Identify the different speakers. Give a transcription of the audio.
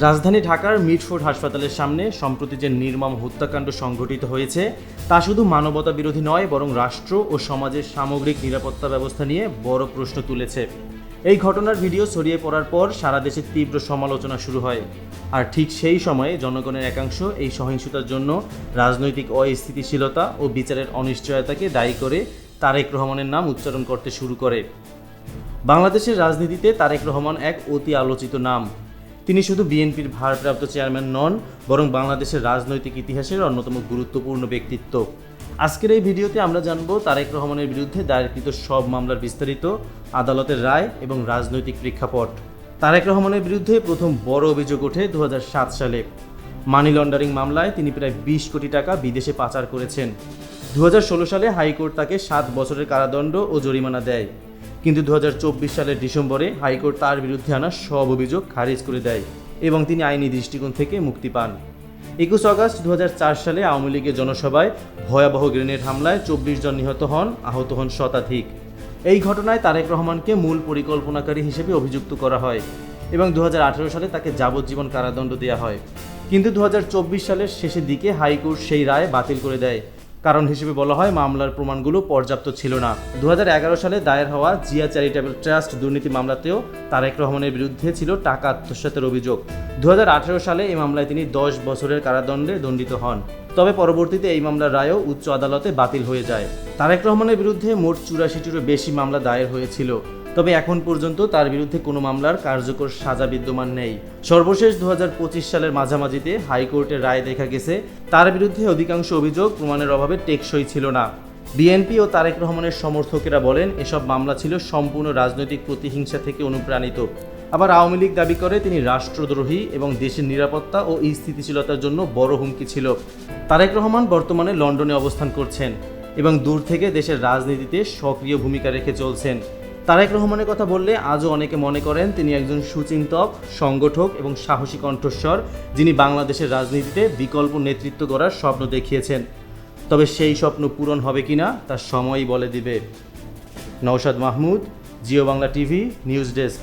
Speaker 1: রাজধানী ঢাকার মিটফোর্ড হাসপাতালের সামনে সম্প্রতি যে নির্মম হত্যাকাণ্ড সংঘটিত হয়েছে তা শুধু মানবতা বিরোধী নয়, বরং রাষ্ট্র ও সমাজের সামগ্রিক নিরাপত্তা ব্যবস্থা নিয়ে বড় প্রশ্ন তুলেছে। এই ঘটনার ভিডিও ছড়িয়ে পড়ার পর সারা দেশে তীব্র সমালোচনা শুরু হয়। আর ঠিক সেই সময়ে জনগণের একাংশ এই সহিংসতার জন্য রাজনৈতিক অস্থিতিশীলতা ও বিচারের অনিশ্চয়তাকে দায়ী করে তারেক রহমানের নাম উচ্চারণ করতে শুরু করে। বাংলাদেশের রাজনীতিতে তারেক রহমান এক অতি আলোচিত নাম। তিনি শুধু বিএনপির ভারপ্রাপ্ত চেয়ারম্যান নন, বরং বাংলাদেশের রাজনৈতিক ইতিহাসের অন্যতম গুরুত্বপূর্ণ ব্যক্তিত্ব। আজকের এই ভিডিওতে আমরা জানব তারেক রহমানের বিরুদ্ধে দায়েরকৃত সব মামলার বিস্তারিত, আদালতের রায় এবং রাজনৈতিক প্রেক্ষাপট। তারেক রহমানের বিরুদ্ধে প্রথম বড় অভিযোগ ওঠে 2007 সালে। মানি লন্ডারিং মামলায় তিনি প্রায় 20 কোটি টাকা বিদেশে পাচার করেছেন। 2016 সালে হাইকোর্ট তাকে 7 বছরের কারাদণ্ড ও জরিমানা দেয়। কিন্তু 2024 সালের ডিসেম্বরে হাইকোর্ট তার বিরুদ্ধে আনা সব অভিযোগ খারিজ করে দেয় এবং তিনি আইনি দৃষ্টিকোণ থেকে মুক্তি পান। 21 আগস্ট 2004 সালে আওয়ামী লীগের জনসভায় ভয়াবহ গ্রেনেড হামলায় 24 জন নিহত হন, আহত হন শতাধিক। এই ঘটনায় তারেক রহমানকে মূল পরিকল্পনাকারী হিসেবে অভিযুক্ত করা হয় এবং 2018 সালে তাকে যাবজ্জীবন কারাদণ্ড দেওয়া হয়। কিন্তু 2024 সালের শেষের দিকে হাইকোর্ট সেই রায় বাতিল করে দেয়। কারণ হিসেবে বলা হয় মামলার প্রমাণগুলো পর্যাপ্ত ছিল না। 2011 সালে দায়ের হওয়া জিয়া চ্যারিটেবল ট্রাস্ট দুর্নীতি মামলাতেও তারেক রহমানের বিরুদ্ধে ছিল টাকা আত্মসাতের অভিযোগ। 2018 সালে এই মামলায় তিনি 10 বছরের কারাদণ্ডে দণ্ডিত হন। তবে পরবর্তীতে এই মামলার রায়ও উচ্চ আদালতে বাতিল হয়ে যায়। তারেক রহমানের বিরুদ্ধে মোট 84টিরও বেশি মামলা দায়ের হয়েছিল, তবে এখন পর্যন্ত তার বিরুদ্ধে কোনো মামলার কার্যকর সাজা বিদ্যমান নেই। সর্বশেষ 2025 সালের মাঝামাঝিতে হাইকোর্টের রায় দেখা গেছে তার বিরুদ্ধে অধিকাংশ অভিযোগ প্রমাণের অভাবে টেকসই ছিল না। বিএনপি ও তারেক রহমানের সমর্থকেরা বলেন এসব মামলা ছিল সম্পূর্ণ রাজনৈতিক প্রতিহিংসা থেকে অনুপ্রাণিত। আবার আওয়ামী লীগ দাবি করে তিনি রাষ্ট্রদ্রোহী এবং দেশের নিরাপত্তা ও স্থিতিশীলতার জন্য বড় হুমকি ছিল। তারেক রহমান বর্তমানে লন্ডনে অবস্থান করছেন এবং দূর থেকে দেশের রাজনীতিতে সক্রিয় ভূমিকা রেখে চলছেন। তারেক রহমানের কথা বললে আজও অনেকে মনে করেন তিনি একজন সুচিন্তক, সংগঠক এবং সাহসী কণ্ঠস্বর, যিনি বাংলাদেশের রাজনীতিতে বিকল্প নেতৃত্ব গড়ার স্বপ্ন দেখিয়েছেন। তবে সেই স্বপ্ন পূরণ হবে কিনা তা সময়ই বলে দিবে। Naushad Mahmud, Jio Bangla TV, news desk.